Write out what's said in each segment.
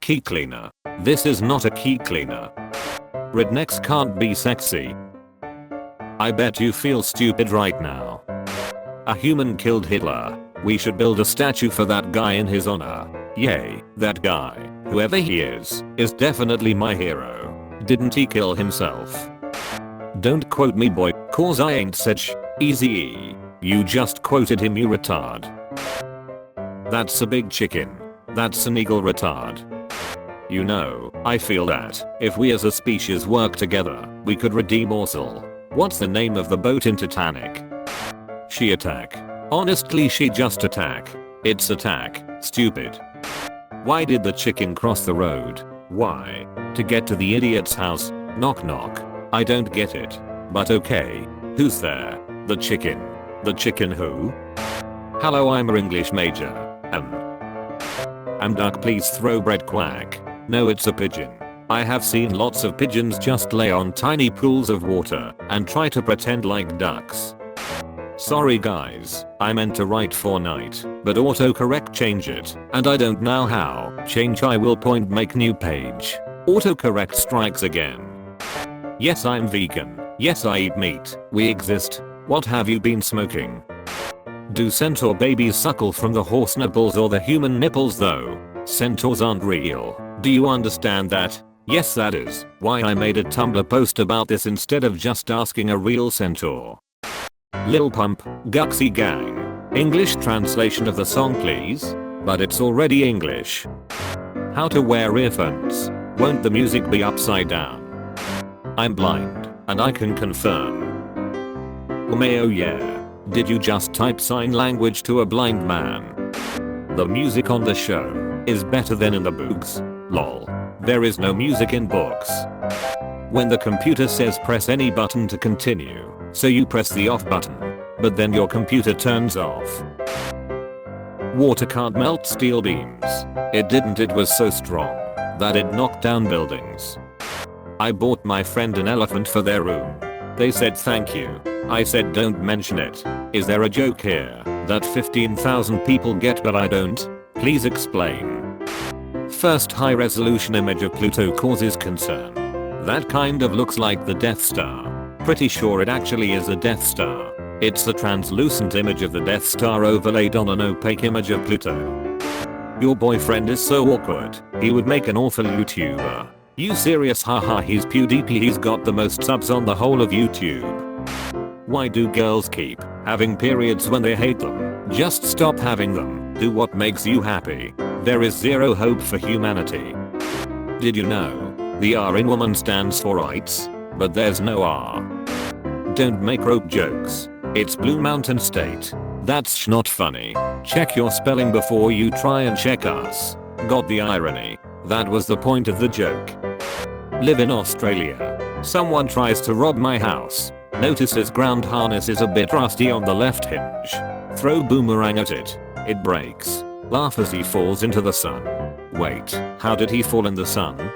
Key cleaner. This is not a key cleaner. Rednecks can't be sexy. I bet you feel stupid right now. A human killed Hitler. We should build a statue for that guy in his honor. Yay, that guy, whoever he is definitely my hero. Didn't he kill himself? Don't quote me boy, cause I ain't said sh. Easy. You just quoted him, you retard. That's a big chicken. That's an eagle, retard. You know, I feel that if we as a species work together, we could redeem Ursula. What's the name of the boat in Titanic? She attack. Honestly, she just attack. It's attack, stupid. Why did the chicken cross the road? Why? To get to the idiot's house. Knock knock. I don't get it. But okay. Who's there? The chicken. The chicken who? Hello, I'm an English major. I'm duck, please throw bread, quack. No, it's a pigeon. I have seen lots of pigeons just lay on tiny pools of water and try to pretend like ducks. Sorry guys, I meant to write Fortnite, but autocorrect change it, and I don't know how. Change I will point make new page. Autocorrect strikes again. Yes, I'm vegan. Yes, I eat meat. We exist. What have you been smoking? Do centaur babies suckle from the horse nipples or the human nipples though? Centaurs aren't real. Do you understand that? Yes, that is why I made a Tumblr post about this instead of just asking a real centaur. Lil Pump, Guxy Gang. English translation of the song please? But it's already English. How to wear earphones. Won't the music be upside down? I'm blind, and I can confirm. Oh yeah. Did you just type sign language to a blind man? The music on the show is better than in the books. Lol. There is no music in books. When the computer says press any button to continue, so you press the off button, but then your computer turns off. Water can't melt steel beams. It didn't, it was so strong that it knocked down buildings. I bought my friend an elephant for their room. They said thank you. I said don't mention it. Is there a joke here that 15,000 people get but I don't? Please explain. First high resolution image of Pluto causes concern. That kind of looks like the Death Star. Pretty sure it actually is a Death Star. It's the translucent image of the Death Star overlaid on an opaque image of Pluto. Your boyfriend is so awkward, he would make an awful YouTuber. You serious? Haha, he's PewDiePie, he's got the most subs on the whole of YouTube. Why do girls keep having periods when they hate them? Just stop having them. Do what makes you happy. There is zero hope for humanity. Did you know the R in woman stands for rights? But there's no R. Don't make rope jokes. It's Blue Mountain State. That's not funny. Check your spelling before you try and check us. Got the irony? That was the point of the joke. Live in Australia. Someone tries to rob my house. Notices ground harness is a bit rusty on the left hinge. Throw boomerang at it. It breaks. Laugh as he falls into the sun. Wait, how did he fall in the sun?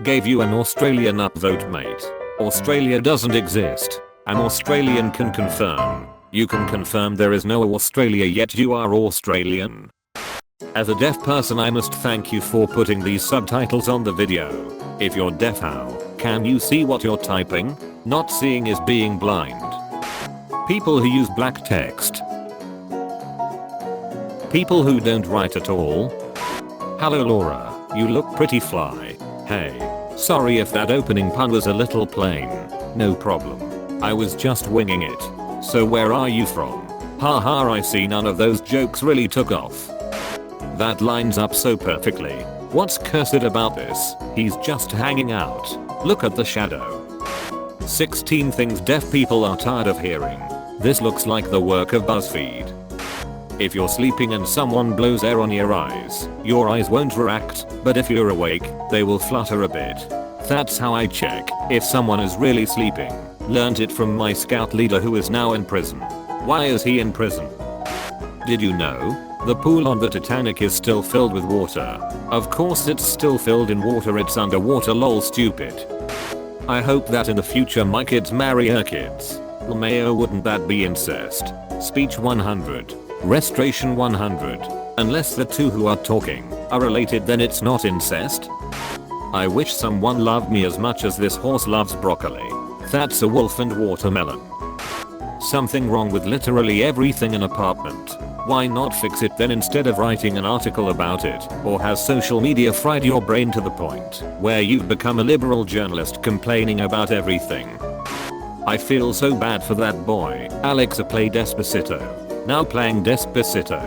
Gave you an Australian upvote, mate. Australia doesn't exist. An Australian can confirm. You can confirm there is no Australia yet you are Australian. As a deaf person I must thank you for putting these subtitles on the video. If you're deaf, how can you see what you're typing? Not seeing is being blind. People who use black text. People who don't write at all. Hello Laura, you look pretty fly. Hey, sorry if that opening pun was a little plain. No problem. I was just winging it. So where are you from? Haha, I see none of those jokes really took off. That lines up so perfectly. What's cursed about this? He's just hanging out. Look at the shadow. 16 things deaf people are tired of hearing. This looks like the work of BuzzFeed. If you're sleeping and someone blows air on your eyes won't react, but if you're awake, they will flutter a bit. That's how I check if someone is really sleeping. Learned it from my scout leader who is now in prison. Why is he in prison? Did you know? The pool on the Titanic is still filled with water. Of course it's still filled in water, it's underwater, lol, stupid. I hope that in the future my kids marry her kids. LMAO, wouldn't that be incest? Speech 100. Restoration 100. Unless the two who are talking are related then it's not incest? I wish someone loved me as much as this horse loves broccoli. That's a wolf and watermelon. Something wrong with literally everything in apartment. Why not fix it then instead of writing an article about it? Or has social media fried your brain to the point where you've become a liberal journalist complaining about everything? I feel so bad for that boy. Alexa, play Despacito. Now playing Despacito.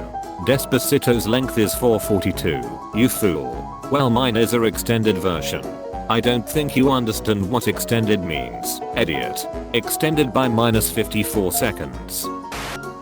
Despacito's length is 442. You fool. Well, mine is a extended version. I don't think you understand what extended means, idiot. Extended by minus 54 seconds.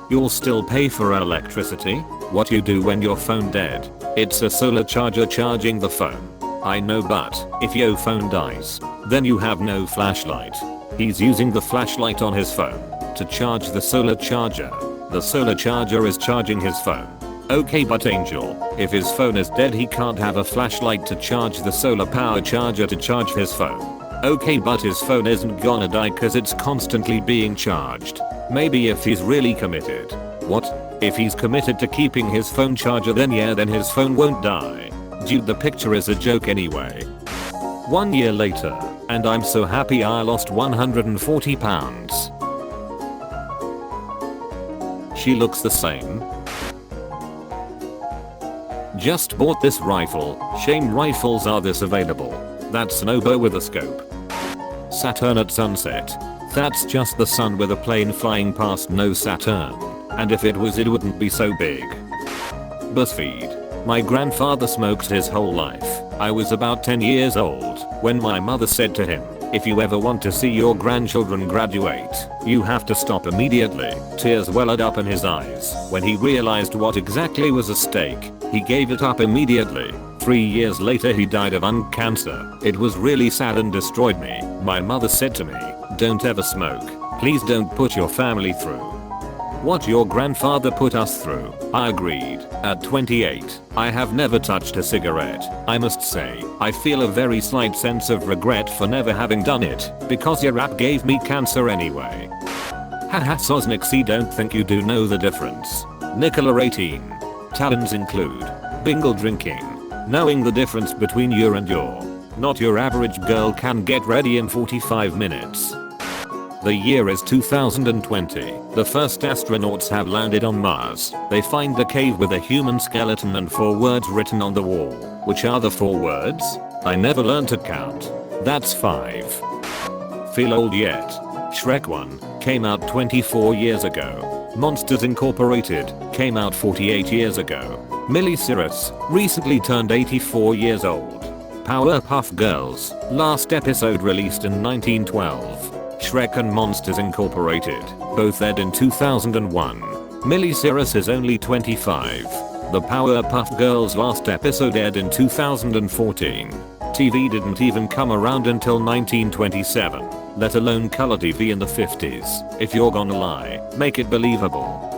You'll still pay for electricity? What you do when your phone dead? It's a solar charger charging the phone. I know, but if your phone dies, then you have no flashlight. He's using the flashlight on his phone to charge the solar charger. The solar charger is charging his phone. Okay, but Angel, if his phone is dead he can't have a flashlight to charge the solar power charger to charge his phone. Okay, but his phone isn't gonna die cause it's constantly being charged. Maybe if he's really committed. What? If he's committed to keeping his phone charger then yeah, then his phone won't die. Dude, the picture is a joke anyway. 1 year later, and I'm so happy I lost 140 pounds. She looks the same. Just bought this rifle. Shame rifles are this available. That's an oboe with a scope. Saturn at sunset. That's just the sun with a plane flying past, no Saturn. And if it was, it wouldn't be so big. BuzzFeed. My grandfather smoked his whole life. I was about 10 years old when my mother said to him, if you ever want to see your grandchildren graduate, you have to stop immediately. Tears welled up in his eyes when he realized what exactly was at stake. He gave it up immediately. 3 years later he died of lung cancer. It was really sad and destroyed me. My mother said to me, don't ever smoke. Please don't put your family through what your grandfather put us through. I agreed. At 28, I have never touched a cigarette. I must say, I feel a very slight sense of regret for never having done it, because your rap gave me cancer anyway. Haha, Sosnixy, don't think you do know the difference. Nicola 18. Talents include bingle drinking, knowing the difference between you and your. Not your average girl can get ready in 45 minutes. The year is 2020. The first astronauts have landed on Mars. They find the cave with a human skeleton and 4 words written on the wall. Which are the 4 words? I never learned to count. That's 5. Feel old yet? Shrek 1 came out 24 years ago. Monsters Incorporated came out 48 years ago. Miley Cyrus recently turned 84 years old. Powerpuff Girls last episode released in 1912. Shrek and Monsters Incorporated both aired in 2001. Miley Cyrus is only 25. The Powerpuff Girls last episode aired in 2014. TV didn't even come around until 1927, let alone color TV in the 50s. If you're gonna lie, make it believable.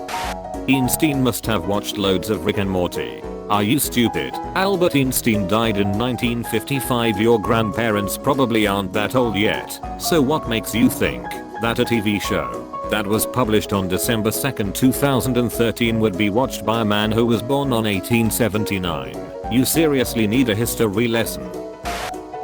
Einstein must have watched loads of Rick and Morty. Are you stupid? Albert Einstein died in 1955. Your grandparents probably aren't that old yet. So what makes you think that a TV show that was published on December 2nd, 2013 would be watched by a man who was born on 1879? You seriously need a history lesson.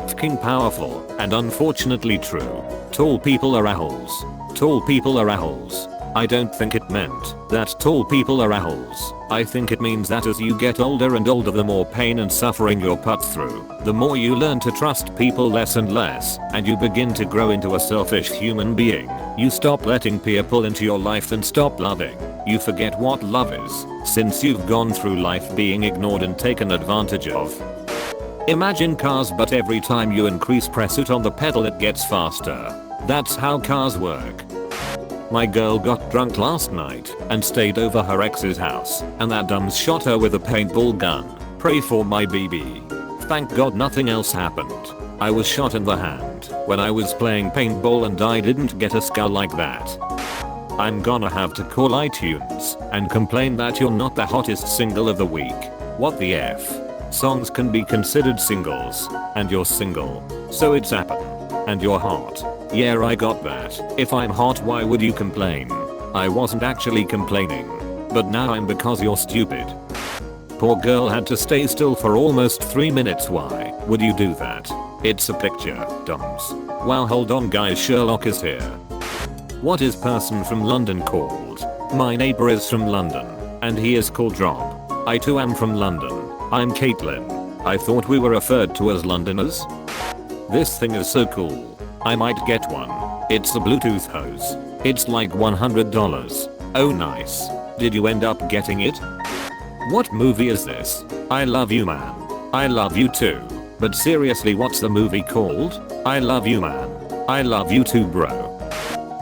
Fucking powerful and unfortunately true. Tall people are assholes. Tall people are assholes. I don't think it meant that tall people are assholes. I think it means that as you get older and older, the more pain and suffering you're put through, the more you learn to trust people less and less, and you begin to grow into a selfish human being. You stop letting people into your life and stop loving. You forget what love is, since you've gone through life being ignored and taken advantage of. Imagine cars, but every time you increase pressure on the pedal it gets faster. That's how cars work. My girl got drunk last night and stayed over her ex's house, and that dumb shot her with a paintball gun. Pray for my BB. Thank God nothing else happened. I was shot in the hand when I was playing paintball and I didn't get a skull like that. I'm gonna have to call iTunes and complain that you're not the hottest single of the week. What the F? Songs can be considered singles, and you're single. So it's happen. And you're hot. Yeah, I got that. If I'm hot, why would you complain? I wasn't actually complaining. But now I'm, because you're stupid. Poor girl had to stay still for almost 3 minutes. Why would you do that? It's a picture, Doms. Wow, hold on guys, Sherlock is here. What is person from London called? My neighbor is from London, and he is called Rob. I too am from London. I'm Caitlin. I thought we were referred to as Londoners. This thing is so cool. I might get one. It's a Bluetooth hose. It's like $100. Oh nice. Did you end up getting it? What movie is this? I love you man. I love you too. But seriously, what's the movie called? I love you man. I love you too bro.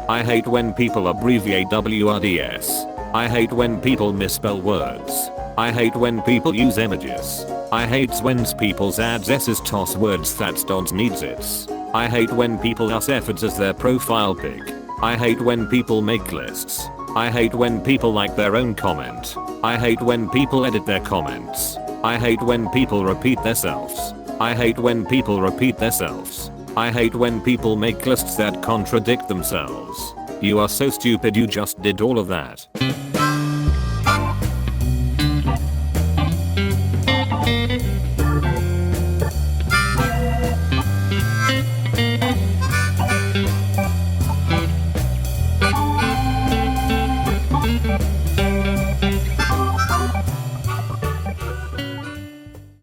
I hate when people abbreviate WRDS. I hate when people misspell words. I hate when people use images. I hate when people's ads s's toss words that don't needs it. I hate when people use efforts as their profile pic. I hate when people make lists. I hate when people like their own comment. I hate when people edit their comments. I hate when people repeat themselves. I hate when people repeat themselves. I hate when people make lists that contradict themselves. You are so stupid, you just did all of that.